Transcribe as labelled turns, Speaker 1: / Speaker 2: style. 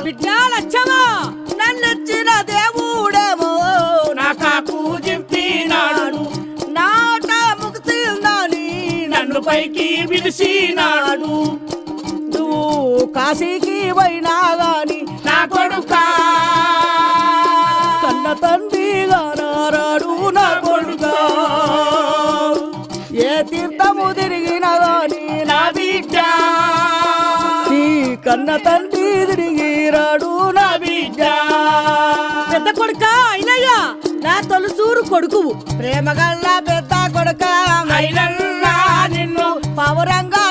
Speaker 1: బిడ్డ లచ్చమా
Speaker 2: నన్నిచ్చిన దేవుడేమో
Speaker 3: నాకాకు జింపినాడు
Speaker 2: నాట ముగిసిందని
Speaker 3: నన్ను పైకి పిలిచినాడు
Speaker 2: నువ్వు కాశీకి పోయినా గాని
Speaker 3: నా కొడుకా
Speaker 2: కన్న తండ్రిగా నారాడు నా కొడుకా ఏ తీర్థము తిరిగినా గాని
Speaker 3: నా బిడ్డ
Speaker 2: నీ కన్న తండ్రి తిరిగిరాడు నా బిడ్డ
Speaker 1: పెద్ద కొడుక అయినయ్యా నా తొలసూరు కొడుకువు
Speaker 2: ప్రేమగల్ల పెద్ద కొడుక
Speaker 3: అయినల్లా నిన్ను
Speaker 2: పౌరంగా